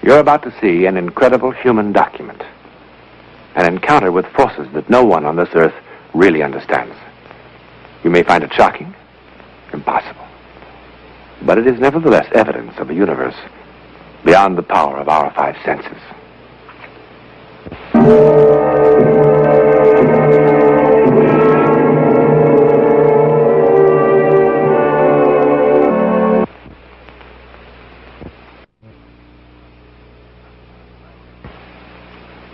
You're about to see an incredible human document. An encounter with forces that no one on this earth really understands. You may find it shocking, impossible. But it is nevertheless evidence of a universe beyond the power of our five senses.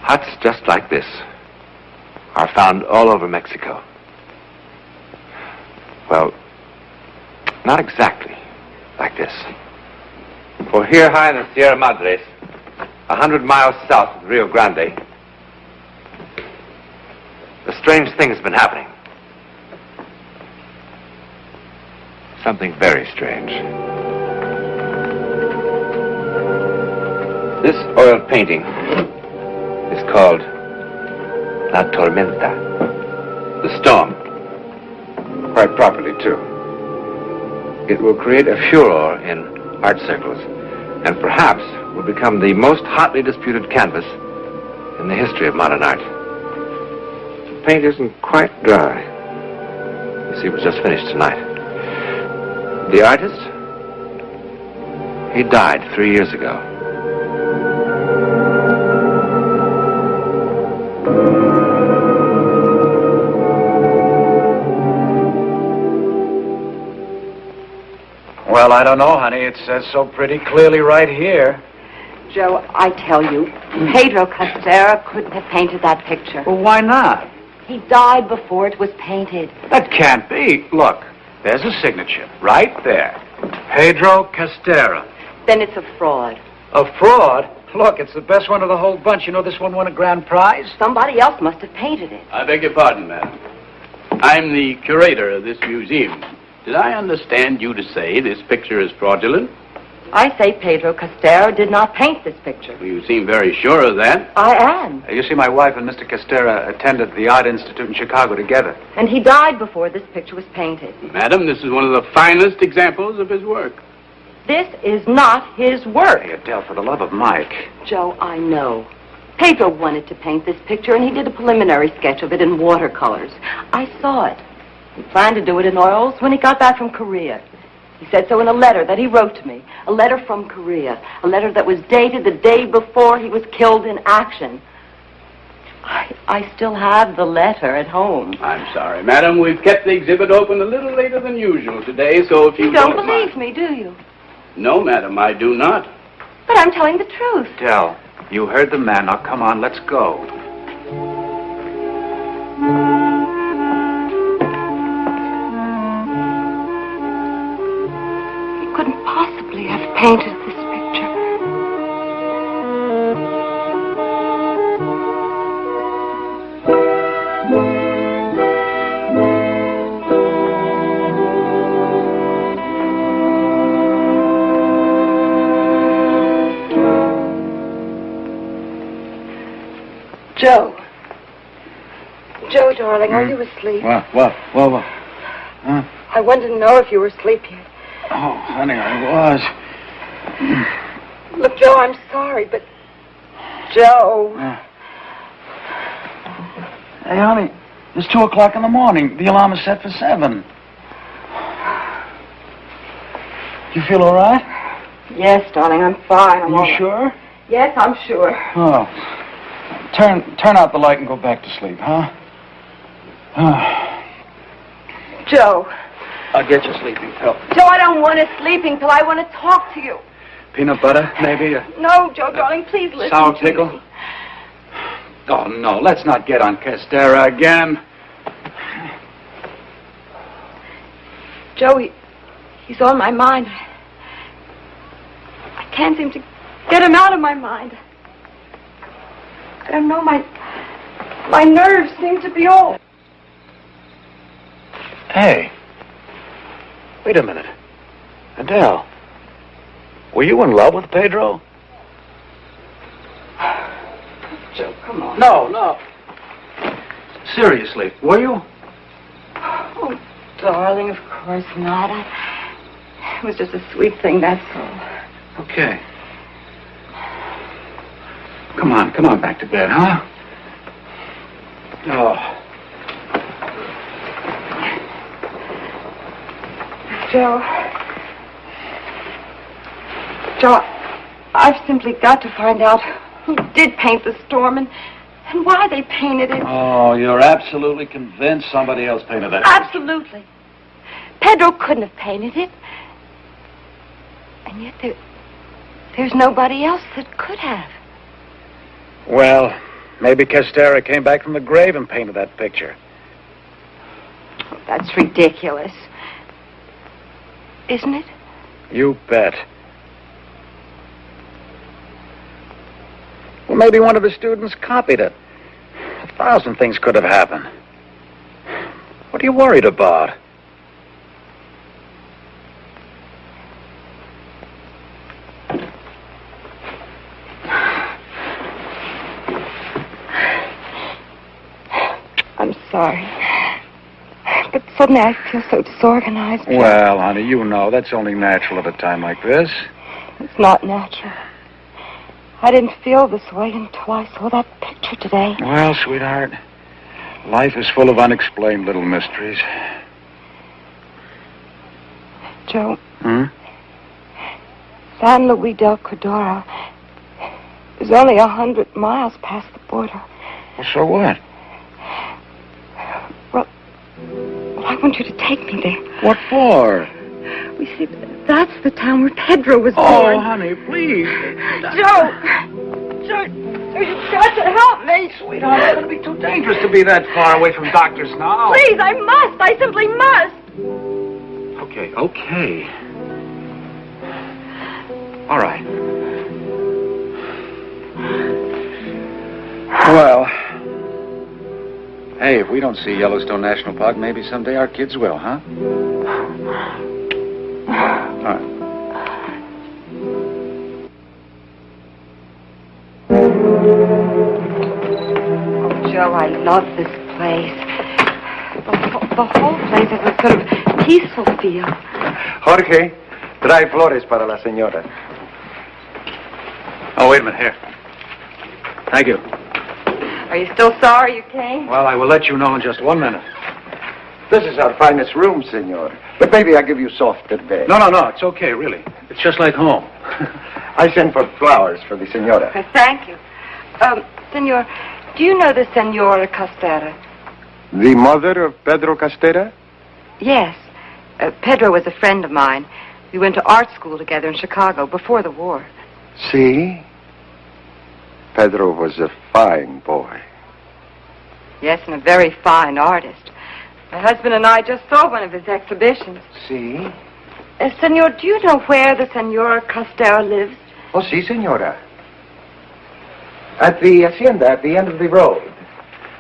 Huts just like this are found all over Mexico. Well, not exactly like this. For here high in the Sierra Madres, 100 miles south of Rio Grande, a strange thing has been happening. Something very strange. This oil painting is called La Tormenta, the storm. Quite properly, too. It will create a furor in art circles, and perhaps will become the most hotly disputed canvas in the history of modern art. The paint isn't quite dry. You see, it was just finished tonight. The artist, he died 3 years ago. Well, I don't know, honey. It says so pretty clearly right here. Joe, I tell you, Pedro Castera couldn't have painted that picture. Well, why not? He died before it was painted. That can't be. Look, there's a signature right there. Pedro Castera. Then it's a fraud. A fraud? Look, it's the best one of the whole bunch. You know this one won a grand prize? Somebody else must have painted it. I beg your pardon, madam. I'm the curator of this museum. Did I understand you to say this picture is fraudulent? I say Pedro Castera did not paint this picture. Well, you seem very sure of that. I am. You see, my wife and Mr. Castera attended the Art Institute in Chicago together. And he died before this picture was painted. Madam, this is one of the finest examples of his work. This is not his work. Hey, Adele, for the love of Mike. Joe, I know. Pedro wanted to paint this picture, and he did a preliminary sketch of it in watercolors. I saw it. He planned to do it in oils when he got back from Korea. He said so in a letter that he wrote to me. A letter from Korea. A letter that was dated the day before he was killed in action. I still have the letter at home. I'm sorry, madam. We've kept the exhibit open a little later than usual today, so if you don't believe me, do you? No, madam, I do not. But I'm telling the truth. Adele, you heard the man. Now, come on, let's go. Couldn't possibly have painted this picture. Joe. Joe, darling, are you asleep? What? Huh? I wanted to know if you were asleep yet. Oh, honey, I was. Look, Joe, I'm sorry, but... Joe... Hey, honey, it's 2 o'clock in the morning. The alarm is set for 7. You feel all right? Yes, darling, I'm fine. You sure? Yes, I'm sure. Oh. Turn out the light and go back to sleep, huh? Joe... I'll get you sleeping pill. Joe, I don't want a sleeping pill. I want to talk to you. Peanut butter, maybe? No, Joe, darling, please listen sour to pickle? me. Oh, no, let's not get on Castera again. Joe, he's on my mind. I can't seem to get him out of my mind. I don't know, my nerves seem to be all... Hey. Wait a minute. Adele, were you in love with Pedro? Joe, come on. No. Seriously, were you? Oh, darling, of course not. It was just a sweet thing, that's all. Okay. Come on back to bed, huh? Oh. Joe, I've simply got to find out who did paint the storm and why they painted it. Oh, you're absolutely convinced somebody else painted that? Absolutely. Pedro couldn't have painted it. And yet there's nobody else that could have. Well, maybe Castera came back from the grave and painted that picture. Oh, that's ridiculous. Isn't it? You bet. Well, maybe one of the students copied it. 1,000 things could have happened. What are you worried about? I'm sorry. But suddenly I feel so disorganized. Well, honey, you know that's only natural at a time like this. It's not natural. I didn't feel this way until I saw that picture today. Well, sweetheart, life is full of unexplained little mysteries. Joe. San Luis del Cordero is only 100 miles past the border. Well, so what? Well, I want you to take me there. What for? You see, that's the town where Pedro was born. Oh, honey, please. Joe, you've got to help me. Sweetheart, it's going to be too dangerous to be that far away from doctors now. Please, I must. I simply must. Okay. All right. Well, hey, if we don't see Yellowstone National Park, maybe someday our kids will, huh? All right. Oh, Joe, I love this place. The whole place has a sort of peaceful feel. Jorge, trae flores para la señora. Oh, wait a minute, here. Thank you. Are you still sorry you came? Well, I will let you know in just 1 minute. This is our finest room, senor. But maybe I'll give you softer bed. No, it's okay, really. It's just like home. I sent for flowers for the senora. Thank you. Senor, do you know the Senora Castera? The mother of Pedro Castera? Yes. Pedro was a friend of mine. We went to art school together in Chicago before the war. See? Pedro was a fine boy. Yes, and a very fine artist. My husband and I just saw one of his exhibitions. See? Senor, do you know where the Senora Castera lives? Oh, si, senora. At the hacienda at the end of the road.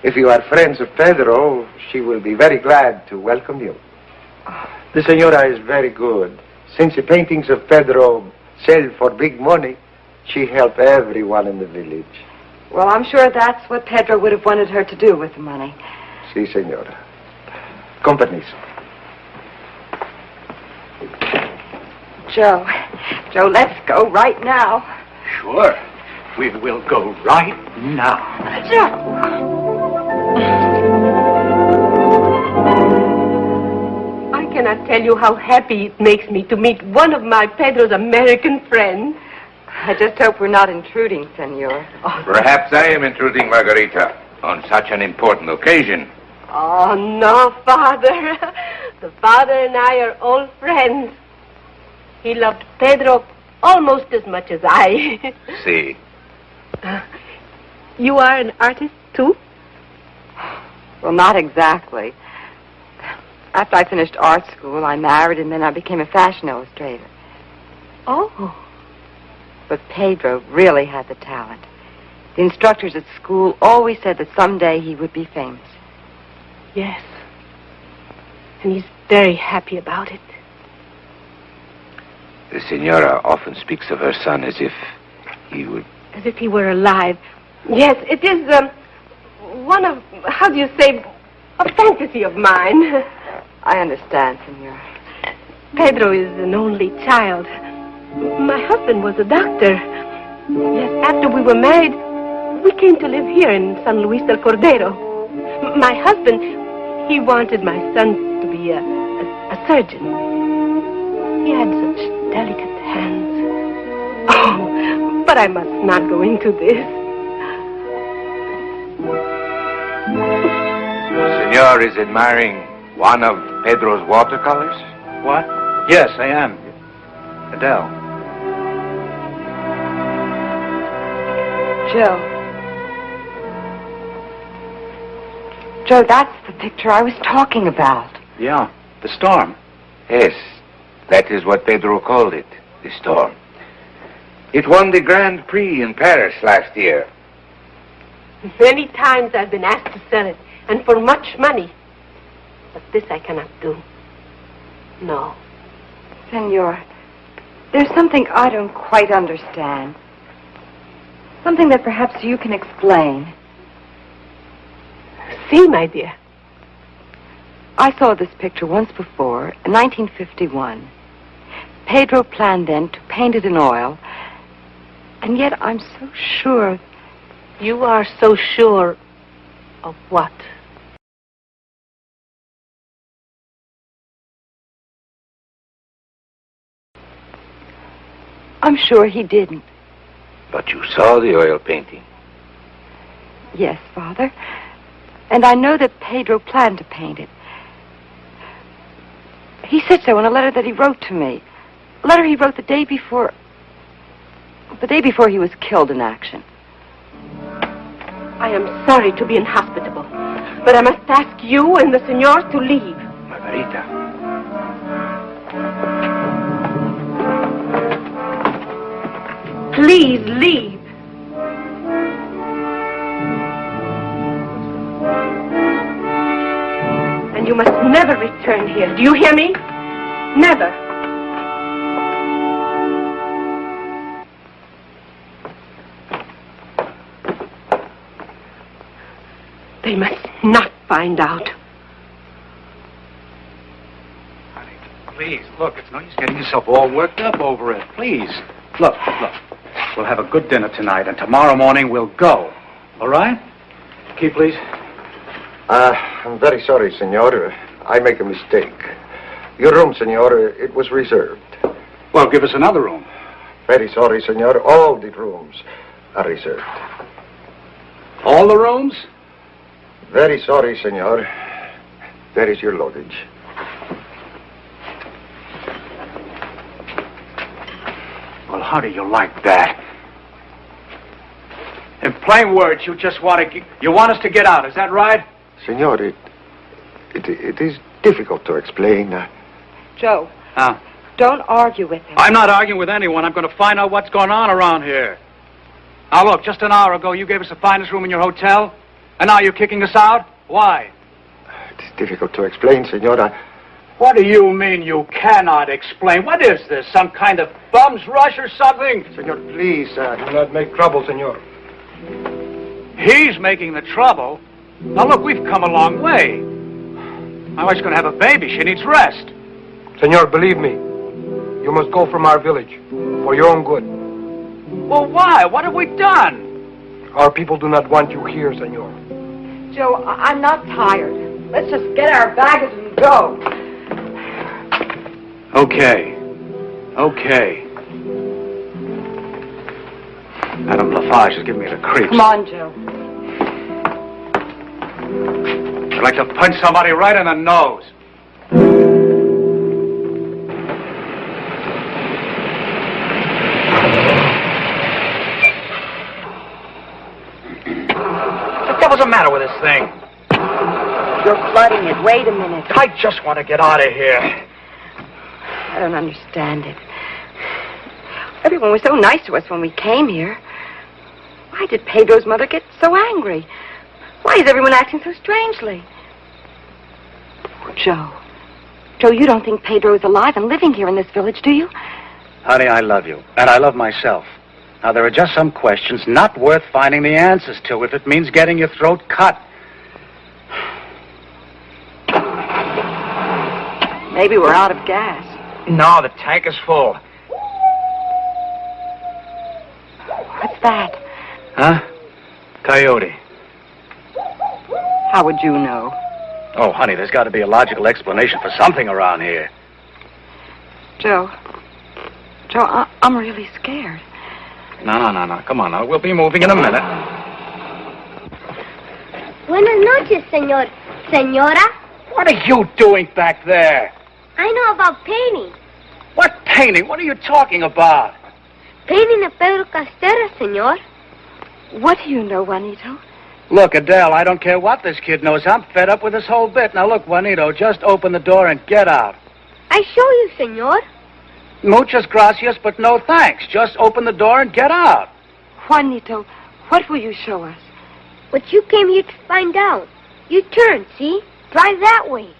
If you are friends of Pedro, she will be very glad to welcome you. The senora is very good. Since the paintings of Pedro sell for big money, she helped everyone in the village. Well, I'm sure that's what Pedro would have wanted her to do with the money. Si, senora. Con permiso. Joe, let's go right now. Sure. We will go right now. Joe! I cannot tell you how happy it makes me to meet one of my Pedro's American friends. I just hope we're not intruding, senor. Perhaps I am intruding, Margarita, on such an important occasion. Oh, no, Father. The father and I are old friends. He loved Pedro almost as much as I. See. You are an artist, too? Well, not exactly. After I finished art school, I married, and then I became a fashion illustrator. Oh. But Pedro really had the talent. The instructors at school always said that someday he would be famous. Yes. And he's very happy about it. The senora often speaks of her son as if he would... As if he were alive. Yes, it is one of, how do you say, a fantasy of mine. I understand, senor. Pedro is an only child. My husband was a doctor. Yes, after we were married, We came to live here in San Luis del Cordero. My husband, he wanted my son to be a surgeon. He had such delicate hands. Oh, but I must not go into this. Senor is admiring one of Pedro's watercolors? What? Yes, I am. Adele. Joe, that's the picture I was talking about. Yeah, the storm. Yes, that is what Pedro called it, the storm. It won the Grand Prix in Paris last year. Many times I've been asked to sell it, and for much money. But this I cannot do. No. Senor, there's something I don't quite understand. Something that perhaps you can explain. See, my dear. I saw this picture once before, in 1951. Pedro planned then to paint it in oil, and yet I'm so sure. You are so sure of what? I'm sure he didn't. But you saw the oil painting. Yes, Father. And I know that Pedro planned to paint it. He said so in a letter that he wrote to me. A letter he wrote the day before he was killed in action. I am sorry to be inhospitable, but I must ask you and the senor to leave. Margarita. Please leave. And you must never return here. Do you hear me? Never. They must not find out. Honey, please, look, it's no use getting yourself all worked up over it. Please. Look. We'll have a good dinner tonight, and tomorrow morning we'll go. All right? Key, please. I'm very sorry, senor. I make a mistake. Your room, senor, it was reserved. Well, give us another room. Very sorry, senor. All the rooms are reserved. All the rooms? Very sorry, senor. There is your luggage. Well, how do you like that? In plain words, you just want us to get out, is that right? Senor, it is difficult to explain. Joe, Huh? don't argue with him. I'm not arguing with anyone. I'm going to find out what's going on around here. Now, look, just an hour ago, you gave us the finest room in your hotel, and now you're kicking us out? Why? It is difficult to explain, senor. What do you mean you cannot explain? What is this, some kind of bum's rush or something? Senor, please, do not make trouble, senor. He's making the trouble. Now, look, we've come a long way. My wife's going to have a baby. She needs rest. Senor, believe me, you must go from our village for your own good. Well, why? What have we done? Our people do not want you here, senor. Joe, I'm not tired. Let's just get our baggage and go. Okay. Madame Lafarge is giving me the creeps. Come on, Joe. I'd like to punch somebody right in the nose. What the devil's the matter with this thing? You're flooding it. Wait a minute. I just want to get out of here. I don't understand it. Everyone was so nice to us when we came here. Why did Pedro's mother get so angry? Why is everyone acting so strangely? Oh, Joe, you don't think Pedro is alive and living here in this village, do you? Honey, I love you, and I love myself. Now, there are just some questions not worth finding the answers to if it means getting your throat cut. Maybe we're out of gas. No, the tank is full. What's that? Huh? Coyote. How would you know? Oh, honey, there's got to be a logical explanation for something around here. Joe, I'm really scared. No. Come on now. We'll be moving in a minute. Buenas noches, señor. Señora? What are you doing back there? I know about painting. What painting? What are you talking about? Painting of Pedro Castera, señor. What do you know, Juanito? Look, Adele, I don't care what this kid knows. I'm fed up with this whole bit. Now, look, Juanito, just open the door and get out. I show you, señor. Muchas gracias, but no thanks. Just open the door and get out. Juanito, what will you show us? What you came here to find out. You turn, see? Drive that way.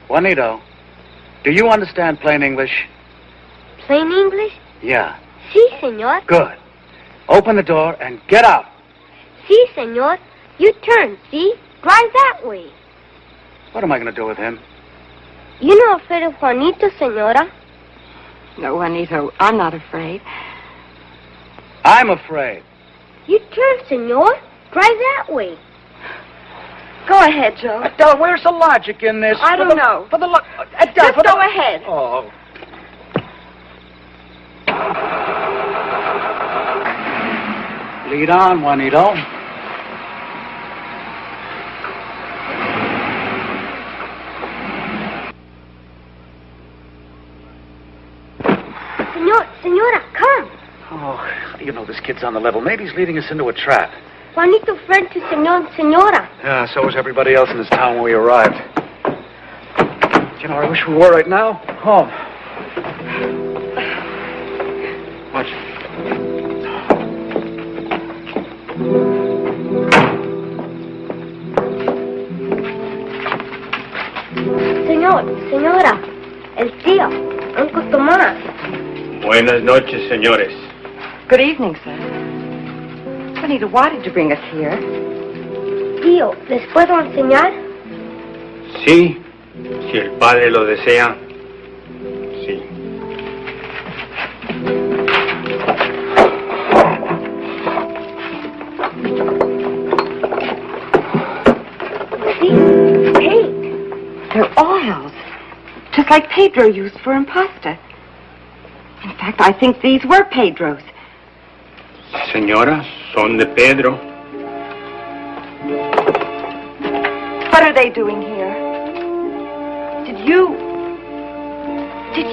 Juanito, do you understand plain English? Plain English? Yeah. Sí, señor. Good. Open the door and get out. Sí, señor. You turn, see? Drive that way. What am I going to do with him? You not afraid of Juanito, señora? No, Juanito, I'm not afraid. I'm afraid. You turn, señor. Drive that way. Go ahead, Joe. Adele, where's the logic in this? I don't know. For the Adele, Just for the... go ahead. Oh. Lead on, Juanito. Señora, come. Oh, how do you know this kid's on the level? Maybe he's leading us into a trap. Juanito friend to señor and señora. Yeah, so was everybody else in this town when we arrived. You know, I wish we were right now home. Watch. Señora, el tío, Uncle Tomás. Buenas noches, señores. Good evening, sir. Juanito, why did you bring us here? Tío, ¿les puedo enseñar? Sí, si el padre lo desea. Sí. See? Paint. They're oils, just like Pedro used for impasta. In fact, I think these were Pedro's. Señora, son de Pedro. What are they doing here? Did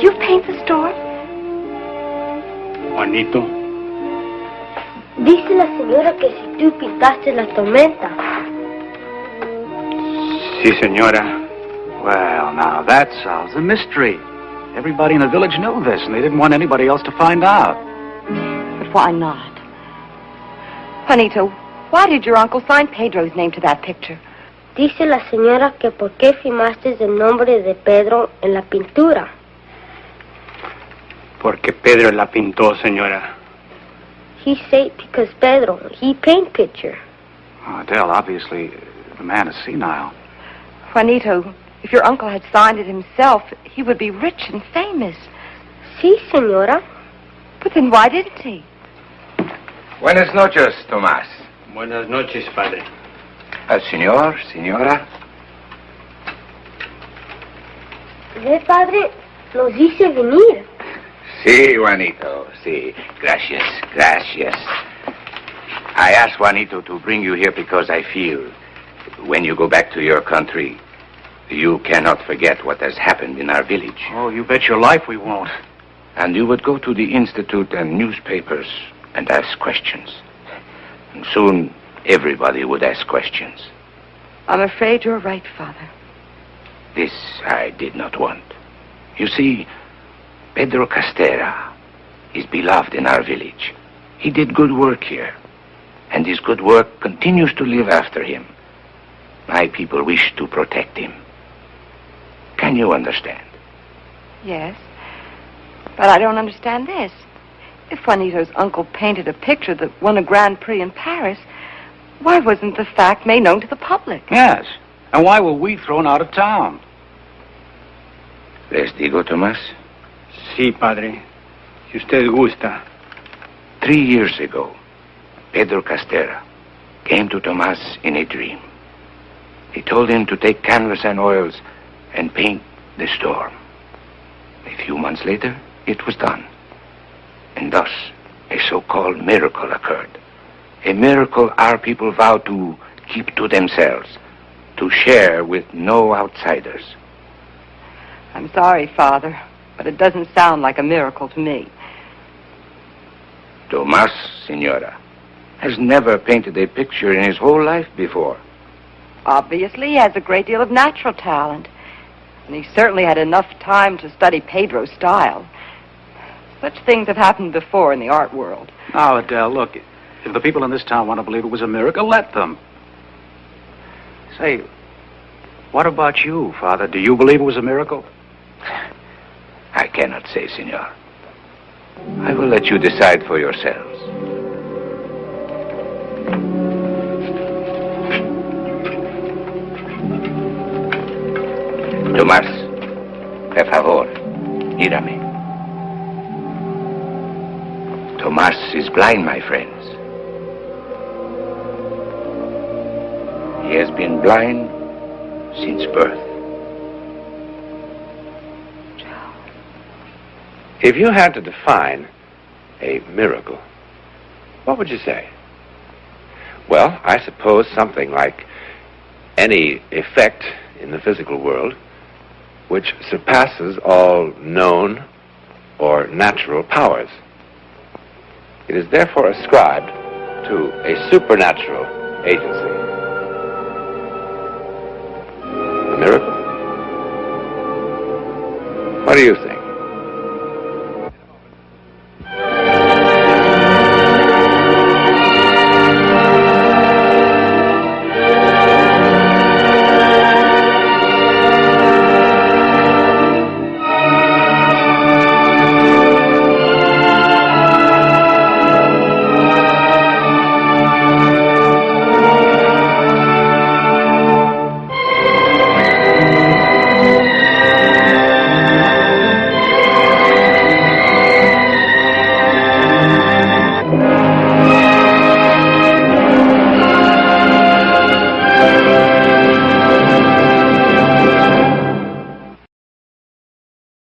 you paint the store? Juanito. Dice la señora que si tú pintaste la tormenta. Sí, señora. Well, now, that solves a mystery. Everybody in the village knew this, and they didn't want anybody else to find out. But why not? Juanito, why did your uncle sign Pedro's name to that picture? Dice la señora que por qué firmaste el nombre de Pedro en la pintura. Porque Pedro la pintó, señora. He said because Pedro, he paint picture. Oh, Adele, obviously, the man is senile. Juanito, if your uncle had signed it himself, he would be rich and famous. Sí, señora. But then why didn't he? Buenas noches, Tomás. Buenas noches, padre. Señor, señora. Ve, padre, nos dice venir. Sí, Juanito, sí. Gracias, gracias. I asked Juanito to bring you here because I feel when you go back to your country, you cannot forget what has happened in our village. Oh, you bet your life we won't. And you would go to the institute and newspapers and ask questions. And soon, everybody would ask questions. I'm afraid you're right, Father. This I did not want. You see, Pedro Castera is beloved in our village. He did good work here. And his good work continues to live after him. My people wish to protect him. Can you understand? Yes. But I don't understand this. If Juanito's uncle painted a picture that won a Grand Prix in Paris, why wasn't the fact made known to the public? Yes. And why were we thrown out of town? Les digo, Tomás? Sí, padre. Si usted gusta. 3 years ago, Pedro Castera, came to Tomas in a dream. He told him to take canvas and oils and paint the storm. A few months later, it was done. And thus, a so-called miracle occurred. A miracle our people vow to keep to themselves, to share with no outsiders. I'm sorry, Father, but it doesn't sound like a miracle to me. Tomas, Senora, has never painted a picture in his whole life before. Obviously, he has a great deal of natural talent. And he certainly had enough time to study Pedro's style. Such things have happened before in the art world. Now, Adele, look, if the people in this town want to believe it was a miracle, let them. Say, what about you, Father? Do you believe it was a miracle? I cannot say, Senor. I will let you decide for yourselves. Tomás, por favor, mírame. Tomás is blind, my friends. He has been blind since birth. If you had to define a miracle, what would you say? Well, I suppose something like any effect in the physical world which surpasses all known or natural powers. It is therefore ascribed to a supernatural agency. A miracle. What do you think?